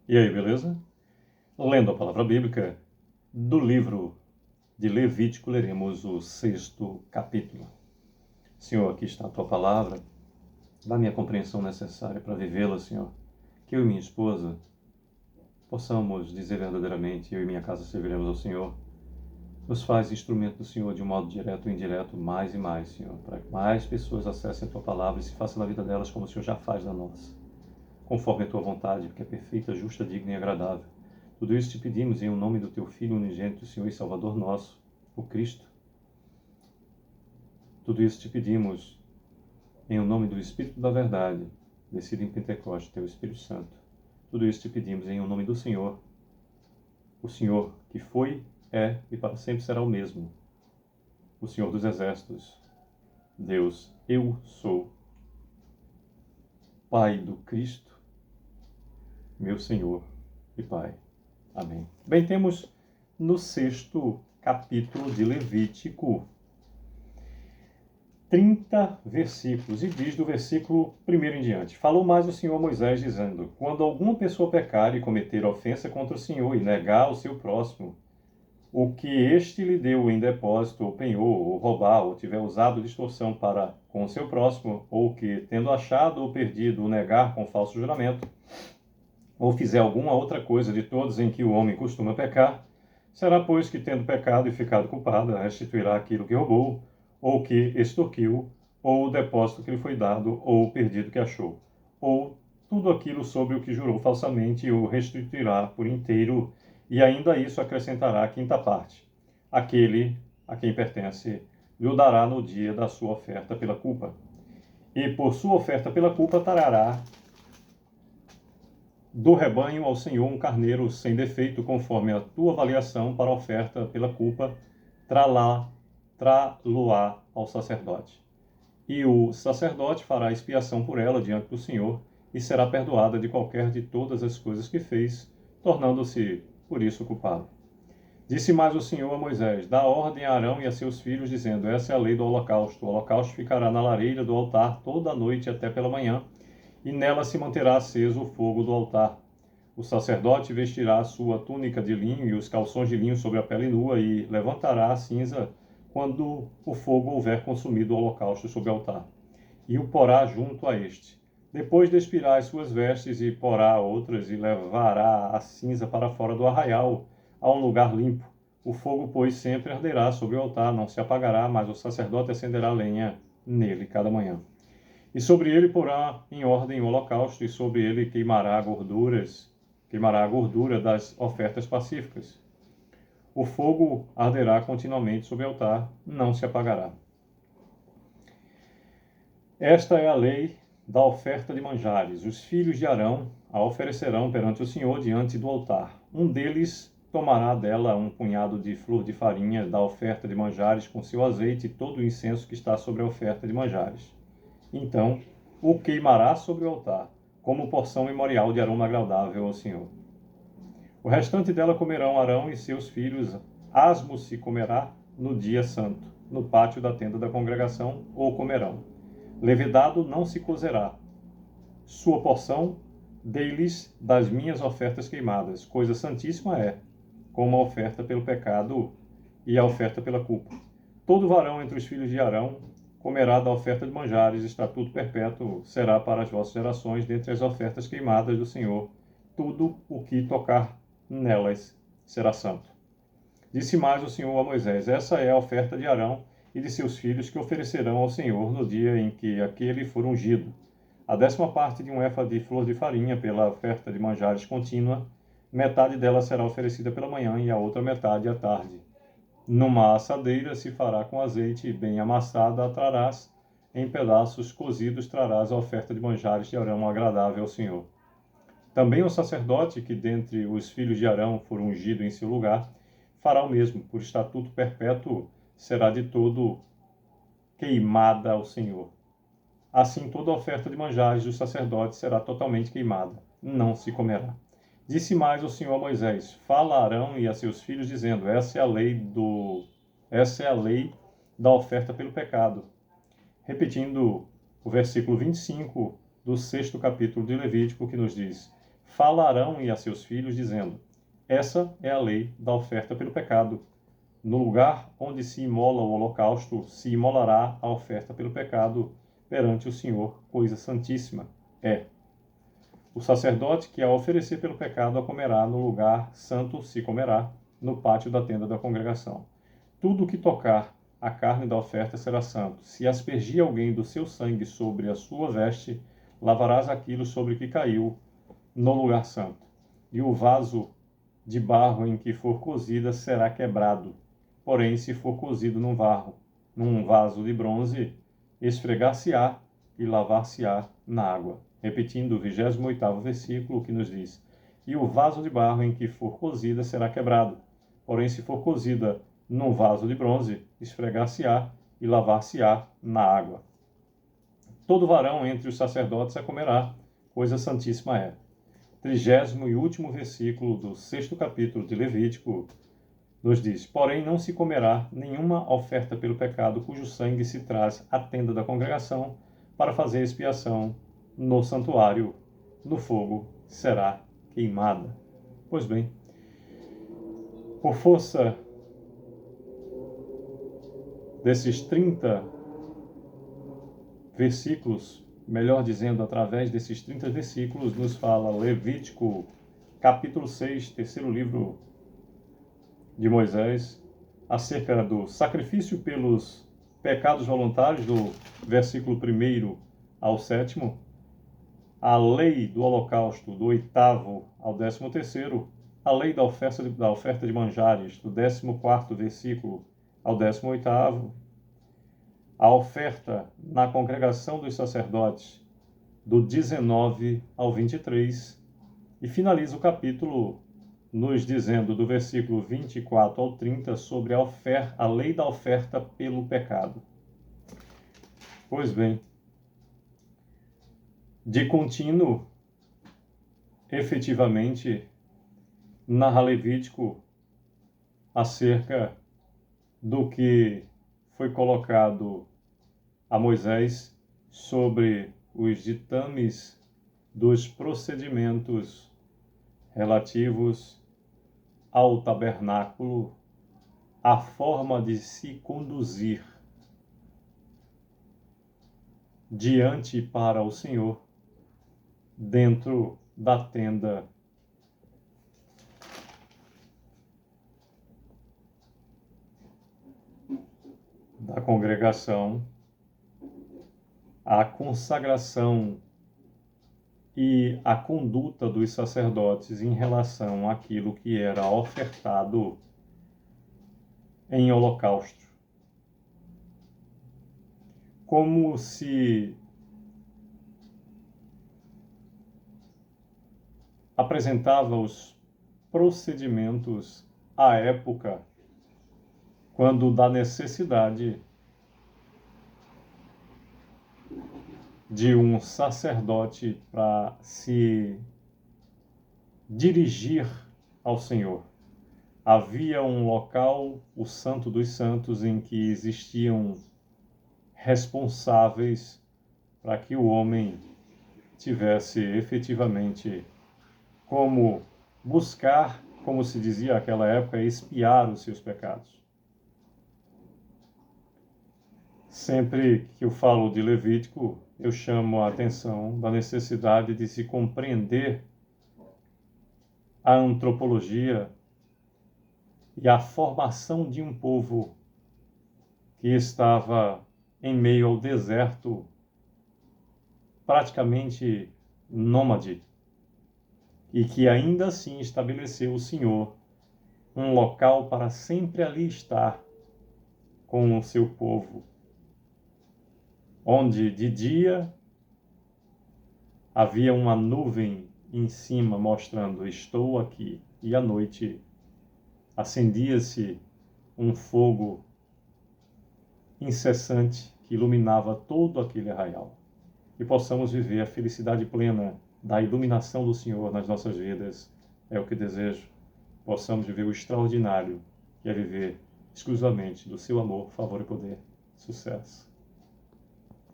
E aí, beleza? Lendo a palavra bíblica do livro de Levítico, leremos o 6º capítulo. Senhor, aqui está a tua palavra, dá-me a compreensão necessária para vivê-la, Senhor. Que eu e minha esposa possamos dizer verdadeiramente, eu e minha casa serviremos ao Senhor. Nos faz instrumento do Senhor de um modo direto ou indireto, mais e mais, Senhor, para que mais pessoas acessem a tua palavra e se façam na vida delas como o Senhor já faz na nossa, conforme a tua vontade, porque é perfeita, justa, digna e agradável. Tudo isso te pedimos em nome do teu Filho unigênito, Senhor e Salvador nosso, o Cristo. Tudo isso te pedimos em nome do Espírito da verdade, descido em Pentecostes, teu Espírito Santo. Tudo isso te pedimos em nome do Senhor, o Senhor que foi, é e para sempre será o mesmo, o Senhor dos exércitos, Deus, eu sou, Pai do Cristo, meu Senhor e Pai. Amém. Bem, temos no 6º capítulo de Levítico 30 versículos, e diz do versículo 1 em diante: Falou mais o Senhor a Moisés, dizendo: Quando alguma pessoa pecar e cometer ofensa contra o Senhor e negar ao seu próximo o que este lhe deu em depósito, ou penhor, ou roubar, ou tiver usado de extorsão para com o seu próximo, ou que, tendo achado ou perdido, o negar com falso juramento, ou fizer alguma outra coisa de todas em que o homem costuma pecar, será, pois, que, tendo pecado e ficado culpada, restituirá aquilo que roubou, ou que extorquiu, ou o depósito que lhe foi dado, ou o perdido que achou, ou tudo aquilo sobre o que jurou falsamente, o restituirá por inteiro, e ainda a isso acrescentará a quinta parte. Aquele a quem pertence lhe o dará no dia da sua oferta pela culpa. E por sua oferta pela culpa trará do rebanho ao Senhor um carneiro sem defeito, conforme a tua avaliação para a oferta pela culpa, trá-lo-á ao sacerdote. E o sacerdote fará expiação por ela diante do Senhor, e será perdoada de qualquer de todas as coisas que fez, tornando-se por isso culpado. Disse mais o Senhor a Moisés: Dá ordem a Arão e a seus filhos, dizendo: Essa é a lei do holocausto. O holocausto ficará na lareira do altar toda a noite até pela manhã, e nela se manterá aceso o fogo do altar. O sacerdote vestirá a sua túnica de linho e os calções de linho sobre a pele nua, e levantará a cinza quando o fogo houver consumido o holocausto sobre o altar, e o porá junto a este. Depois despirá as suas vestes e porá outras, e levará a cinza para fora do arraial, a um lugar limpo. O fogo, pois, sempre arderá sobre o altar, não se apagará, mas o sacerdote acenderá lenha nele cada manhã. E sobre ele porá em ordem o holocausto, e sobre ele queimará a gordura das ofertas pacíficas. O fogo arderá continuamente sobre o altar, não se apagará. Esta é a lei da oferta de manjares. Os filhos de Arão a oferecerão perante o Senhor diante do altar. Um deles tomará dela um punhado de flor de farinha da oferta de manjares com seu azeite e todo o incenso que está sobre a oferta de manjares. Então o queimará sobre o altar, como porção memorial de aroma agradável ao Senhor. O restante dela comerão Arão e seus filhos, asmo se comerá no dia santo, no pátio da tenda da congregação, ou comerão. Levedado não se cozerá. Sua porção dei-lhes das minhas ofertas queimadas. Coisa santíssima é, como a oferta pelo pecado e a oferta pela culpa. Todo varão entre os filhos de Arão comerá da oferta de manjares, estatuto perpétuo será para as vossas gerações, dentre as ofertas queimadas do Senhor. Tudo o que tocar nelas será santo. Disse mais o Senhor a Moisés: Essa é a oferta de Arão e de seus filhos que oferecerão ao Senhor no dia em que aquele for ungido. A 10ª parte de um éfa de flor de farinha pela oferta de manjares contínua, metade dela será oferecida pela manhã e a outra metade à tarde. Numa assadeira se fará com azeite bem amassada, a trarás em pedaços cozidos, trarás a oferta de manjares de Arão agradável ao Senhor. Também o sacerdote que dentre os filhos de Arão for ungido em seu lugar, fará o mesmo, por estatuto perpétuo será de todo queimada ao Senhor. Assim toda oferta de manjares dos sacerdotes será totalmente queimada, não se comerá. Disse mais o Senhor a Moisés: Fala a Arão e a seus filhos, dizendo: Essa é a lei da oferta pelo pecado. Repetindo o versículo 25 do 6º capítulo de Levítico, que nos diz: falarão e a seus filhos, dizendo: essa é a lei da oferta pelo pecado. No lugar onde se imola o holocausto, se imolará a oferta pelo pecado perante o Senhor, coisa santíssima é. O sacerdote que a oferecer pelo pecado a comerá no lugar santo, se comerá no pátio da tenda da congregação. Tudo o que tocar a carne da oferta será santo. Se aspergir alguém do seu sangue sobre a sua veste, lavarás aquilo sobre que caiu no lugar santo. E o vaso de barro em que for cozida será quebrado. Porém, se for cozido num vaso de bronze, esfregar-se-á e lavar-se-á na água. Repetindo o 28º versículo, que nos diz: e o vaso de barro em que for cozida será quebrado. Porém, se for cozida num vaso de bronze, esfregar-se-á e lavar-se-á na água. Todo varão entre os sacerdotes a comerá, coisa santíssima é. 30º e último versículo do 6º capítulo de Levítico nos diz: porém não se comerá nenhuma oferta pelo pecado cujo sangue se traz à tenda da congregação para fazer expiação no santuário, no fogo será queimada. Pois bem, por força desses 30 versículos, melhor dizendo, através desses 30 versículos, nos fala Levítico, capítulo 6, terceiro livro de Moisés, acerca do sacrifício pelos pecados voluntários, do versículo 1º ao 7º, a lei do holocausto, do 8º ao 13º, a lei da oferta de manjares, do 14º versículo ao 18º, a oferta na congregação dos sacerdotes, do 19 ao 23, e finaliza o capítulo nos dizendo, do versículo 24 ao 30, sobre a lei da oferta pelo pecado. Pois bem, de contínuo, efetivamente, narra Levítico acerca do que foi colocado a Moisés sobre os ditames dos procedimentos relativos ao tabernáculo, a forma de se conduzir diante para o Senhor dentro da tenda da congregação, a consagração e a conduta dos sacerdotes em relação àquilo que era ofertado em holocausto. Como se apresentava os procedimentos à época, quando da necessidade de um sacerdote para se dirigir ao Senhor. Havia um local, o Santo dos Santos, em que existiam responsáveis para que o homem tivesse efetivamente como buscar, como se dizia naquela época, expiar os seus pecados. Sempre que eu falo de Levítico, eu chamo a atenção da necessidade de se compreender a antropologia e a formação de um povo que estava em meio ao deserto, praticamente nômade, e que ainda assim estabeleceu o Senhor um local para sempre ali estar com o seu povo, onde de dia havia uma nuvem em cima mostrando: estou aqui, e à noite acendia-se um fogo incessante que iluminava todo aquele arraial. E possamos viver a felicidade plena da iluminação do Senhor nas nossas vidas, é o que desejo. Possamos viver o extraordinário, que é viver exclusivamente do seu amor, favor e poder. Sucesso!